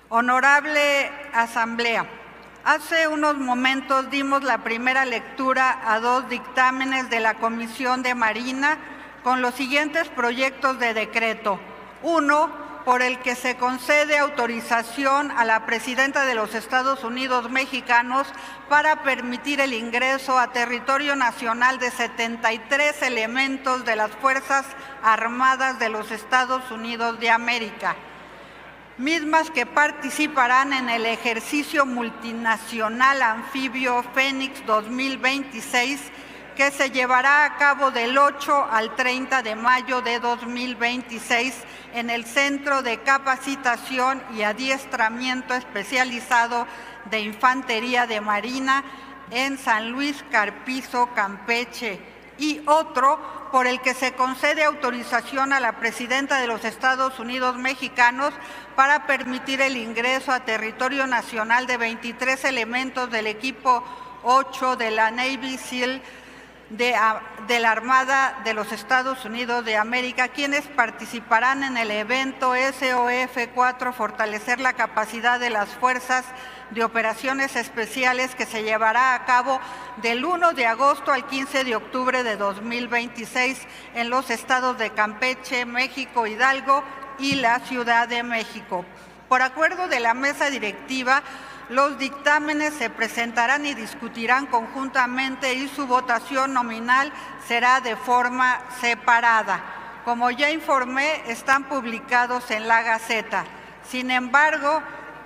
Honorable Asamblea, hace unos momentos dimos la primera lectura a dos dictámenes de la Comisión de Marina con los siguientes proyectos de decreto. Uno, por el que se concede autorización a la Presidenta de los Estados Unidos mexicanos para permitir el ingreso a territorio nacional de 73 elementos de las Fuerzas Armadas de los Estados Unidos de América, mismas que participarán en el ejercicio multinacional anfibio Fénix 2026, que se llevará a cabo del 8 al 30 de mayo de 2026 en el Centro de Capacitación y Adiestramiento Especializado de Infantería de Marina en San Luis Carpizo, Campeche, y otro por el que se concede autorización a la Presidenta de los Estados Unidos mexicanos para permitir el ingreso a territorio nacional de 23 elementos del equipo 8 de la Navy SEAL de la Armada de los Estados Unidos de América, quienes participarán en el evento SOF-4 Fortalecer la Capacidad de las Fuerzas de Operaciones Especiales, que se llevará a cabo del 1 de agosto al 15 de octubre de 2026 en los estados de Campeche, México, Hidalgo y la Ciudad de México. Por acuerdo de la mesa directiva, los dictámenes se presentarán y discutirán conjuntamente y su votación nominal será de forma separada. Como ya informé, están publicados en la Gaceta. Sin embargo,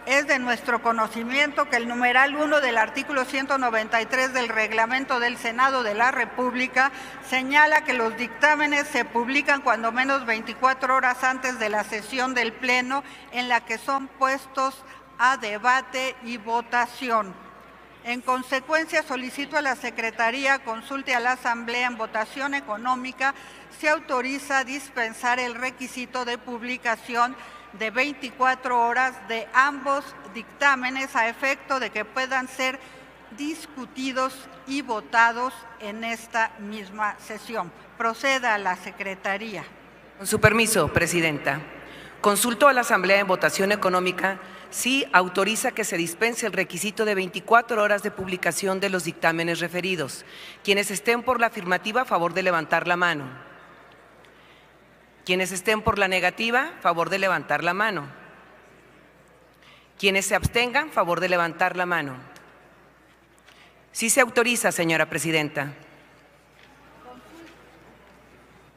es de nuestro conocimiento que el numeral 1 del artículo 193 del Reglamento del Senado de la República señala que los dictámenes se publican cuando menos 24 horas antes de la sesión del Pleno en la que son puestos a debate y votación. En consecuencia, solicito a la Secretaría consulte a la Asamblea en votación económica si autoriza dispensar el requisito de publicación de 24 horas de ambos dictámenes a efecto de que puedan ser discutidos y votados en esta misma sesión. Proceda a la Secretaría. Con su permiso, Presidenta. Consulto a la Asamblea en votación económica si autoriza que se dispense el requisito de 24 horas de publicación de los dictámenes referidos. Quienes estén por la afirmativa, a favor de levantar la mano. Quienes estén por la negativa, a favor de levantar la mano. Quienes se abstengan, a favor de levantar la mano. Sí se autoriza, señora Presidenta.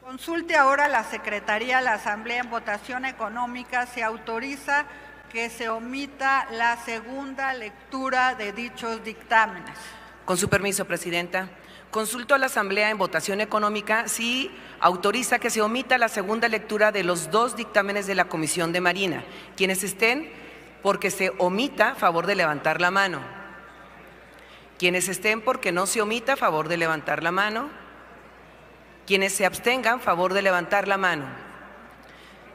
Consulte ahora la Secretaría, la Asamblea en votación económica, se autoriza que se omita la segunda lectura de dichos dictámenes. Con su permiso, Presidenta. Consulto a la Asamblea en votación económica si autoriza que se omita la segunda lectura de los dos dictámenes de la Comisión de Marina. Quienes estén porque se omita, a favor de levantar la mano. Quienes estén porque no se omita, a favor de levantar la mano. Quienes se abstengan, a favor de levantar la mano.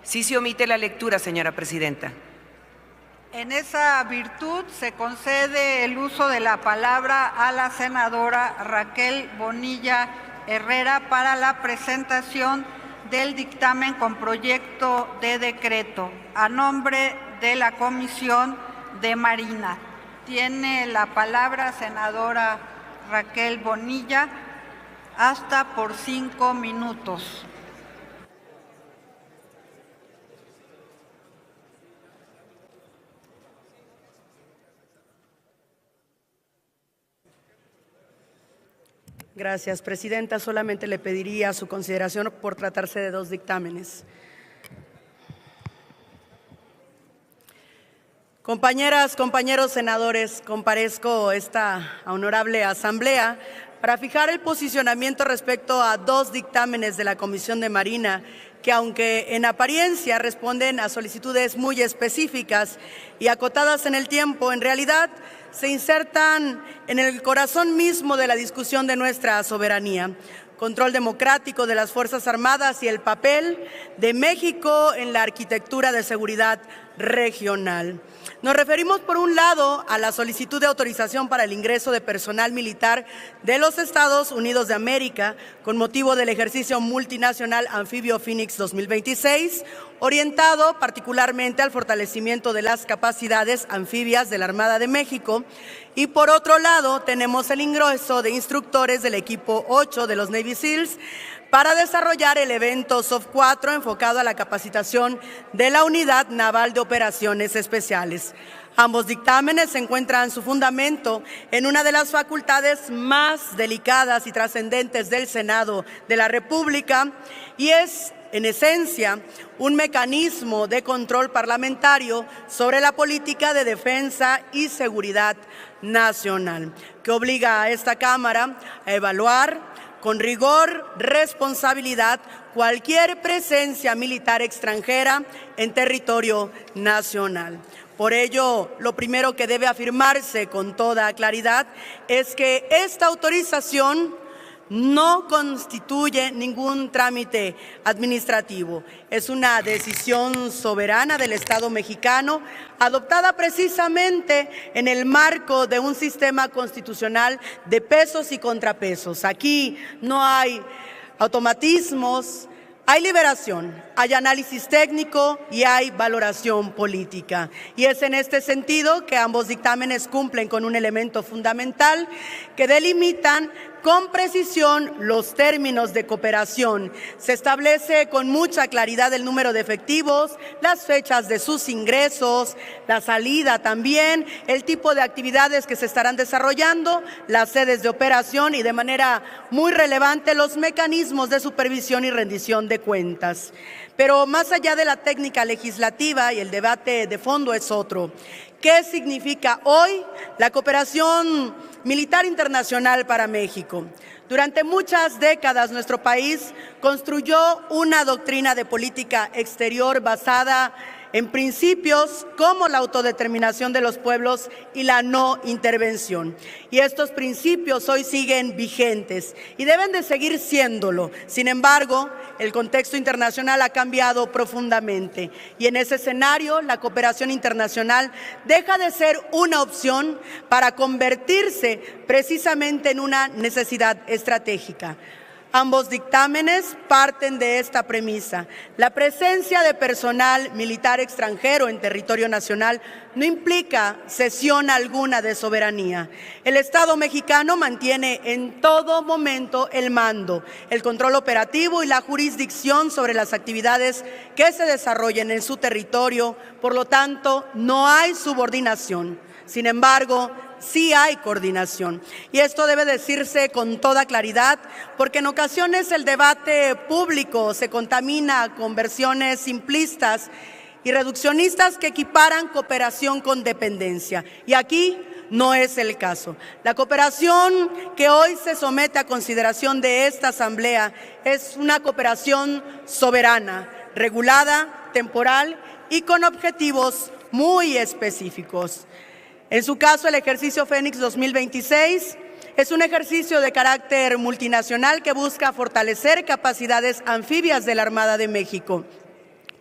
Sí se omite la lectura, señora Presidenta. En esa virtud se concede el uso de la palabra a la senadora Raquel Bonilla Herrera para la presentación del dictamen con proyecto de decreto a nombre de la Comisión de Marina. Tiene la palabra senadora Raquel Bonilla hasta por 5 minutos. Gracias, Presidenta. Solamente le pediría su consideración por tratarse de dos dictámenes. Compañeras, compañeros senadores, comparezco a esta honorable Asamblea para fijar el posicionamiento respecto a dos dictámenes de la Comisión de Marina que, aunque en apariencia responden a solicitudes muy específicas y acotadas en el tiempo, en realidad se insertan en el corazón mismo de la discusión de nuestra soberanía, control democrático de las Fuerzas Armadas y el papel de México en la arquitectura de seguridad regional. Nos referimos, por un lado, a la solicitud de autorización para el ingreso de personal militar de los Estados Unidos de América con motivo del ejercicio multinacional Anfibio Phoenix 2026, orientado particularmente al fortalecimiento de las capacidades anfibias de la Armada de México. Y por otro lado, tenemos el ingreso de instructores del equipo 8 de los Navy SEALs para desarrollar el evento SOF 4 enfocado a la capacitación de la Unidad Naval de Operaciones Especiales. Ambos dictámenes encuentran su fundamento en una de las facultades más delicadas y trascendentes del Senado de la República y es, en esencia, un mecanismo de control parlamentario sobre la política de defensa y seguridad nacional, que obliga a esta Cámara a evaluar con rigor, responsabilidad, cualquier presencia militar extranjera en territorio nacional. Por ello, lo primero que debe afirmarse con toda claridad es que esta autorización no constituye ningún trámite administrativo. Es una decisión soberana del Estado mexicano, adoptada precisamente en el marco de un sistema constitucional de pesos y contrapesos. Aquí no hay automatismos, hay liberación, hay análisis técnico y hay valoración política. Y es en este sentido que ambos dictámenes cumplen con un elemento fundamental que delimitan con precisión los términos de cooperación. Se establece con mucha claridad el número de efectivos, las fechas de sus ingresos, la salida también, el tipo de actividades que se estarán desarrollando, las sedes de operación y de manera muy relevante los mecanismos de supervisión y rendición de cuentas. Pero más allá de la técnica legislativa y el debate de fondo es otro. ¿Qué significa hoy la cooperación militar internacional para México? Durante muchas décadas nuestro país construyó una doctrina de política exterior basada en principios como la autodeterminación de los pueblos y la no intervención. Y estos principios hoy siguen vigentes y deben de seguir siéndolo. Sin embargo, el contexto internacional ha cambiado profundamente y en ese escenario la cooperación internacional deja de ser una opción para convertirse precisamente en una necesidad estratégica. Ambos dictámenes parten de esta premisa. La presencia de personal militar extranjero en territorio nacional no implica cesión alguna de soberanía. El Estado mexicano mantiene en todo momento el mando, el control operativo y la jurisdicción sobre las actividades que se desarrollen en su territorio. Por lo tanto, no hay subordinación. Sin embargo, sí hay coordinación. Y esto debe decirse con toda claridad, porque en ocasiones el debate público se contamina con versiones simplistas y reduccionistas que equiparan cooperación con dependencia. Y aquí no es el caso. La cooperación que hoy se somete a consideración de esta Asamblea es una cooperación soberana, regulada, temporal y con objetivos muy específicos. En su caso, el ejercicio Fénix 2026 es un ejercicio de carácter multinacional que busca fortalecer capacidades anfibias de la Armada de México.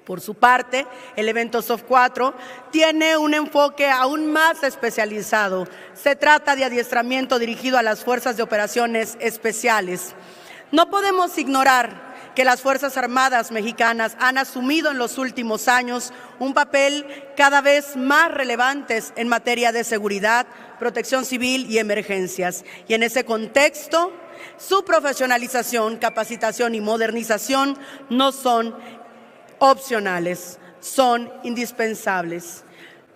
Por su parte, el evento SOF 4 tiene un enfoque aún más especializado. Se trata de adiestramiento dirigido a las Fuerzas de Operaciones Especiales. No podemos ignorar que las Fuerzas Armadas mexicanas han asumido en los últimos años un papel cada vez más relevante en materia de seguridad, protección civil y emergencias. Y en ese contexto, su profesionalización, capacitación y modernización no son opcionales, son indispensables.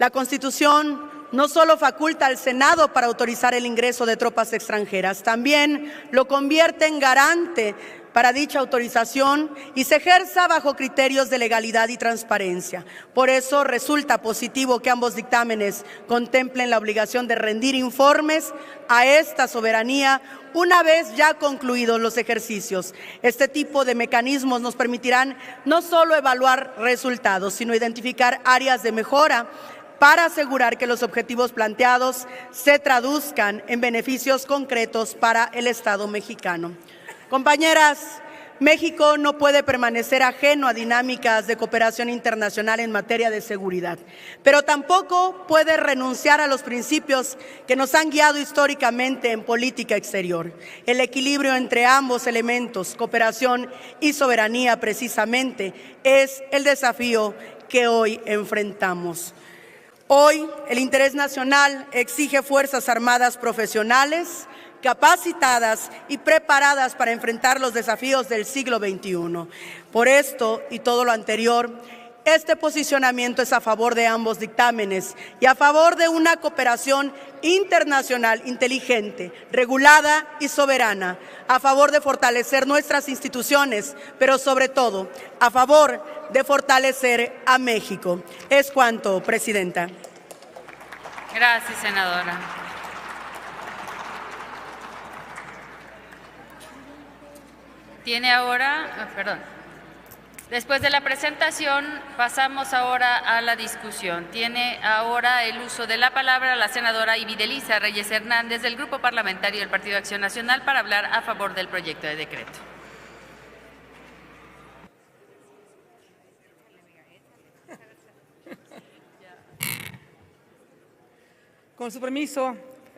La Constitución no solo faculta al Senado para autorizar el ingreso de tropas extranjeras, también lo convierte en garante para dicha autorización y se ejerza bajo criterios de legalidad y transparencia. Por eso resulta positivo que ambos dictámenes contemplen la obligación de rendir informes a esta soberanía una vez ya concluidos los ejercicios. Este tipo de mecanismos nos permitirán no solo evaluar resultados, sino identificar áreas de mejora para asegurar que los objetivos planteados se traduzcan en beneficios concretos para el Estado mexicano. Compañeras, México no puede permanecer ajeno a dinámicas de cooperación internacional en materia de seguridad, pero tampoco puede renunciar a los principios que nos han guiado históricamente en política exterior. El equilibrio entre ambos elementos, cooperación y soberanía, precisamente, es el desafío que hoy enfrentamos. Hoy, el interés nacional exige fuerzas armadas profesionales, capacitadas y preparadas para enfrentar los desafíos del siglo XXI. Por esto y todo lo anterior, este posicionamiento es a favor de ambos dictámenes y a favor de una cooperación internacional inteligente, regulada y soberana, a favor de fortalecer nuestras instituciones, pero sobre todo a favor de fortalecer a México. Es cuanto, Presidenta. Gracias, senadora. Tiene ahora, después de la presentación, pasamos ahora a la discusión. Tiene ahora el uso de la palabra la senadora Ibidelisa Reyes Hernández del Grupo Parlamentario del Partido Acción Nacional para hablar a favor del proyecto de decreto. Con su permiso,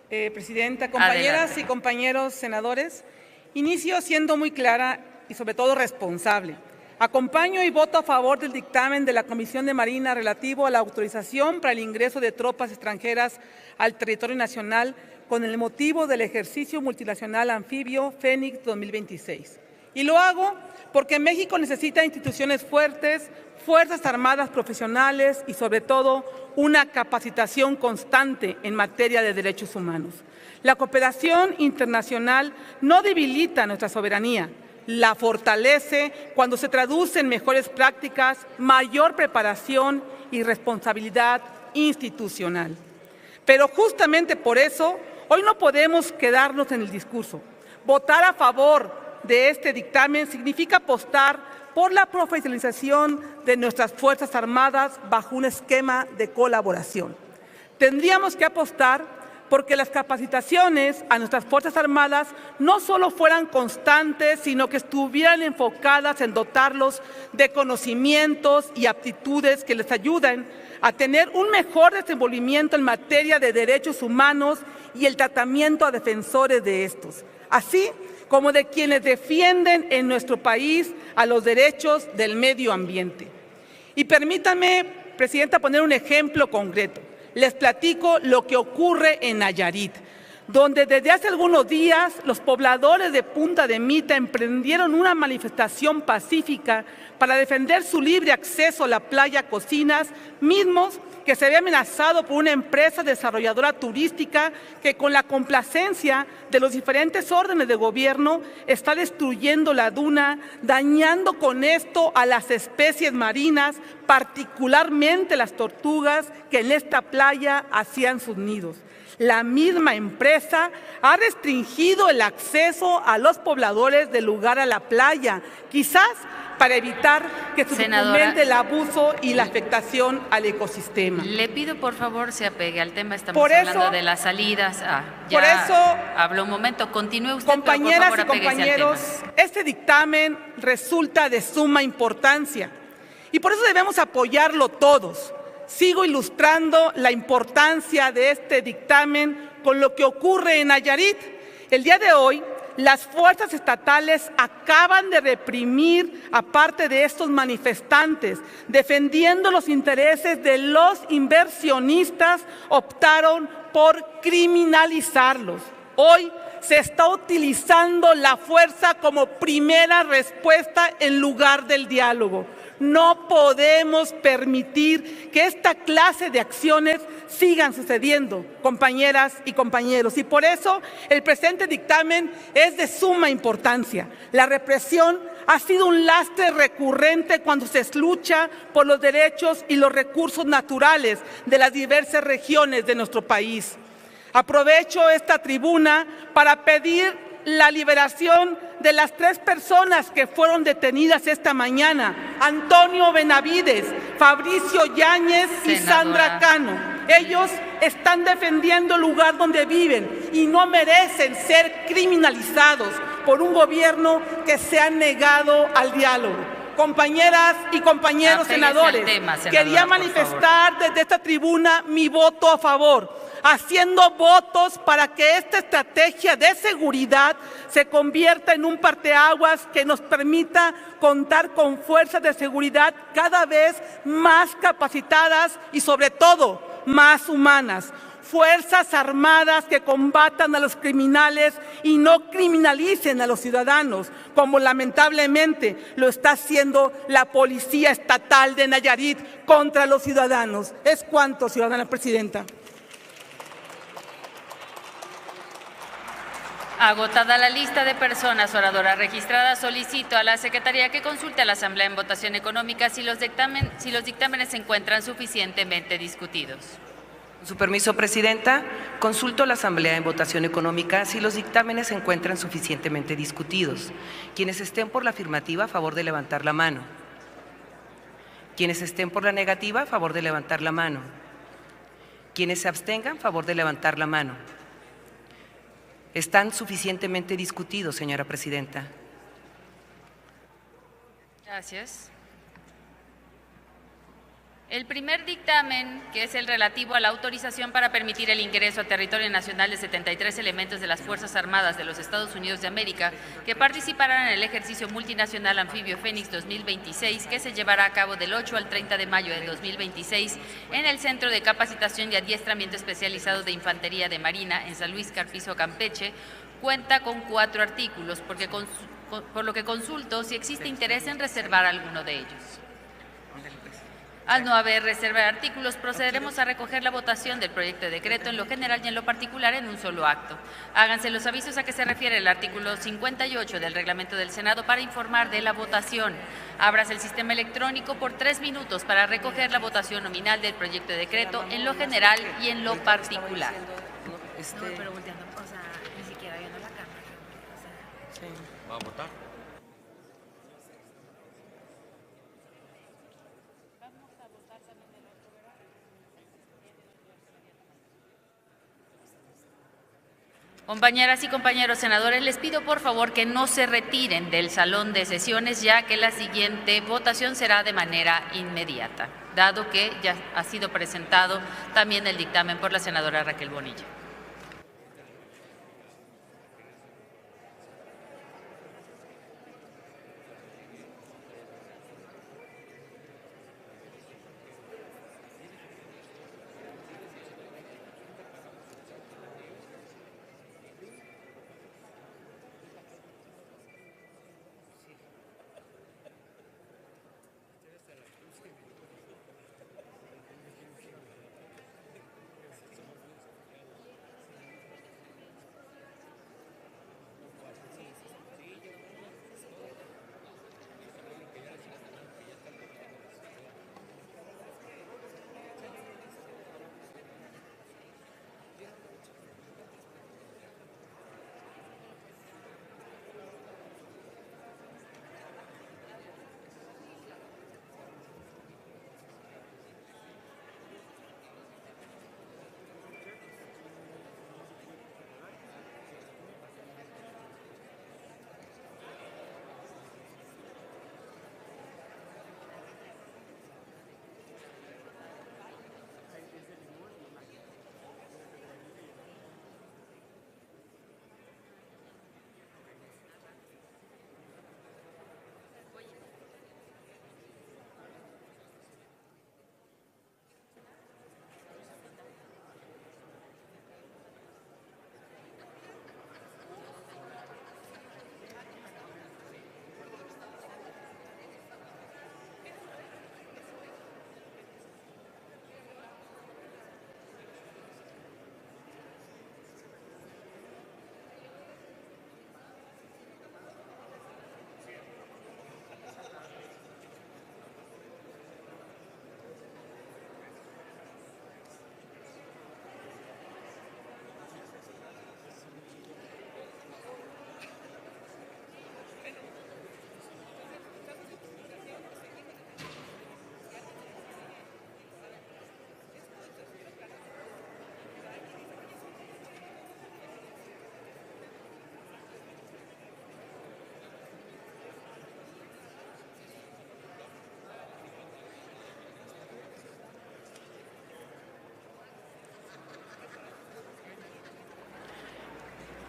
Presidenta, compañeras Adelante. y compañeros senadores, inicio siendo muy clara y sobre todo responsable. Acompaño y voto a favor del dictamen de la Comisión de Marina relativo a la autorización para el ingreso de tropas extranjeras al territorio nacional con el motivo del ejercicio multinacional anfibio Fénix 2026. Y lo hago porque México necesita instituciones fuertes, fuerzas armadas profesionales y sobre todo una capacitación constante en materia de derechos humanos. La cooperación internacional no debilita nuestra soberanía, la fortalece cuando se traduce en mejores prácticas, mayor preparación y responsabilidad institucional. Pero justamente por eso, hoy no podemos quedarnos en el discurso. Votar a favor de este dictamen significa apostar por la profesionalización de nuestras Fuerzas Armadas bajo un esquema de colaboración. Tendríamos que apostar porque las capacitaciones a nuestras Fuerzas Armadas no solo fueran constantes, sino que estuvieran enfocadas en dotarlos de conocimientos y aptitudes que les ayuden a tener un mejor desenvolvimiento en materia de derechos humanos y el tratamiento a defensores de estos, así como de quienes defienden en nuestro país a los derechos del medio ambiente. Y permítame, Presidenta, poner un ejemplo concreto. Les platico lo que ocurre en Nayarit, donde desde hace algunos días los pobladores de Punta de Mita emprendieron una manifestación pacífica para defender su libre acceso a la playa Cocinas, mismos que se ve amenazado por una empresa desarrolladora turística que con la complacencia de los diferentes órdenes de gobierno está destruyendo la duna, dañando con esto a las especies marinas, particularmente las tortugas que en esta playa hacían sus nidos. La misma empresa ha restringido el acceso a los pobladores del lugar a la playa, quizás para evitar que se documente el abuso y la afectación al ecosistema. Le pido, por favor, se apegue al tema. Estamos hablando de las salidas. Por eso, habló un momento. Continúe usted, compañeras pero por favor, y compañeros, este dictamen resulta de suma importancia y por eso debemos apoyarlo todos. Sigo ilustrando la importancia de este dictamen con lo que ocurre en Nayarit. El día de hoy, las fuerzas estatales acaban de reprimir a parte de estos manifestantes, defendiendo los intereses de los inversionistas, optaron por criminalizarlos. Hoy se está utilizando la fuerza como primera respuesta en lugar del diálogo. No podemos permitir que esta clase de acciones sigan sucediendo, compañeras y compañeros. Y por eso el presente dictamen es de suma importancia. La represión ha sido un lastre recurrente cuando se lucha por los derechos y los recursos naturales de las diversas regiones de nuestro país. Aprovecho esta tribuna para pedir la liberación de las 3 personas que fueron detenidas esta mañana: Antonio Benavides, Fabricio Yáñez y Sandra Cano. Ellos están defendiendo el lugar donde viven y no merecen ser criminalizados por un gobierno que se ha negado al diálogo. Compañeras y compañeros senadores, quería manifestar desde esta tribuna mi voto a favor, haciendo votos para que esta estrategia de seguridad se convierta en un parteaguas que nos permita contar con fuerzas de seguridad cada vez más capacitadas y sobre todo más humanas. Fuerzas armadas que combatan a los criminales y no criminalicen a los ciudadanos, como lamentablemente lo está haciendo la Policía Estatal de Nayarit contra los ciudadanos. Es cuanto, ciudadana presidenta. Agotada la lista de personas oradoras registradas, solicito a la Secretaría que consulte a la Asamblea en votación económica si los dictámenes se encuentran suficientemente discutidos. Con su permiso, presidenta, consulto a la Asamblea en votación económica si los dictámenes se encuentran suficientemente discutidos. Quienes estén por la afirmativa, a favor de levantar la mano. Quienes estén por la negativa, a favor de levantar la mano. Quienes se abstengan, a favor de levantar la mano. Están suficientemente discutidos, señora presidenta. Gracias. El primer dictamen, que es el relativo a la autorización para permitir el ingreso a territorio nacional de 73 elementos de las Fuerzas Armadas de los Estados Unidos de América que participarán en el ejercicio multinacional anfibio Fénix 2026, que se llevará a cabo del 8 al 30 de mayo de 2026 en el Centro de Capacitación y Adiestramiento Especializado de Infantería de Marina en San Luis Carpizo, Campeche, cuenta con 4 artículos, por lo que consulto si existe interés en reservar alguno de ellos. Al no haber reserva de artículos, procederemos a recoger la votación del proyecto de decreto en lo general y en lo particular en un solo acto. Háganse los avisos a que se refiere el artículo 58 del reglamento del Senado para informar de la votación. Ábrase el sistema electrónico por 3 minutos para recoger la votación nominal del proyecto de decreto en lo general y en lo particular. No, pero volteando, o sea, ni siquiera viendo la cámara. O sea. Sí. ¿Va a votar? Compañeras y compañeros senadores, les pido por favor que no se retiren del salón de sesiones, ya que la siguiente votación será de manera inmediata, dado que ya ha sido presentado también el dictamen por la senadora Raquel Bonilla.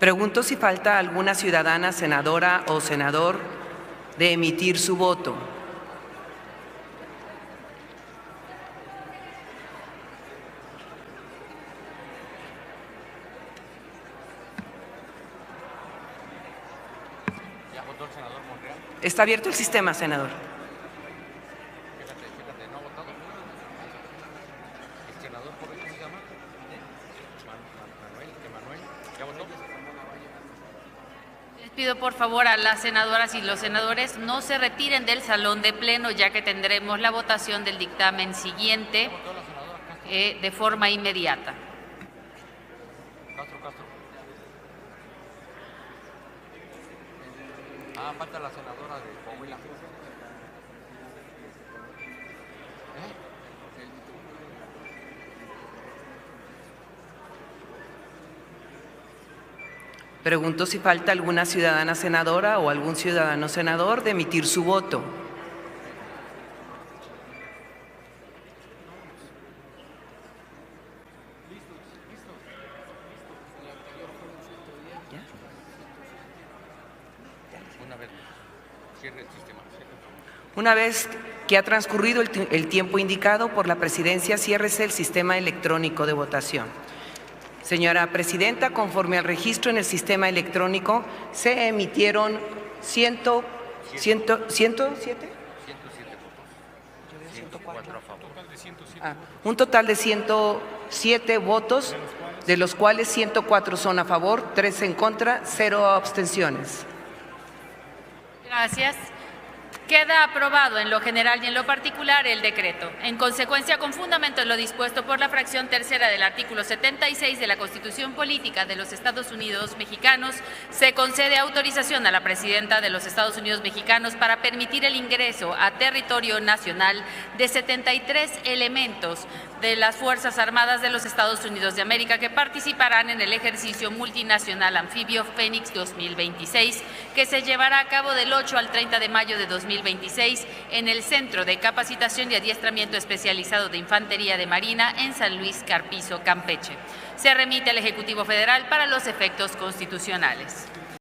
Pregunto si falta alguna ciudadana, senadora o senador de emitir su voto. Está abierto el sistema, senador. Les pido por favor a las senadoras y los senadores no se retiren del salón de pleno, ya que tendremos la votación del dictamen siguiente de forma inmediata. Falta la senadora de Coahuila. Pregunto si falta alguna ciudadana senadora o algún ciudadano senador de emitir su voto. Una vez que ha transcurrido el tiempo indicado por la presidencia, ciérrese el sistema electrónico de votación. Señora presidenta, conforme al registro en el sistema electrónico, se emitieron 107 un total de 107 votos, de los cuales 104 son a favor, 3 en contra, 0 abstenciones. Gracias. Queda aprobado en lo general y en lo particular el decreto. En consecuencia, con fundamento en lo dispuesto por la fracción tercera del artículo 76 de la Constitución Política de los Estados Unidos Mexicanos, se concede autorización a la presidenta de los Estados Unidos Mexicanos para permitir el ingreso a territorio nacional de 73 elementos de las Fuerzas Armadas de los Estados Unidos de América que participarán en el ejercicio multinacional anfibio Fénix 2026, que se llevará a cabo del 8 al 30 de mayo de 2026 en el Centro de Capacitación y Adiestramiento Especializado de Infantería de Marina en San Luis Carpizo, Campeche. Se remite al Ejecutivo Federal para los efectos constitucionales.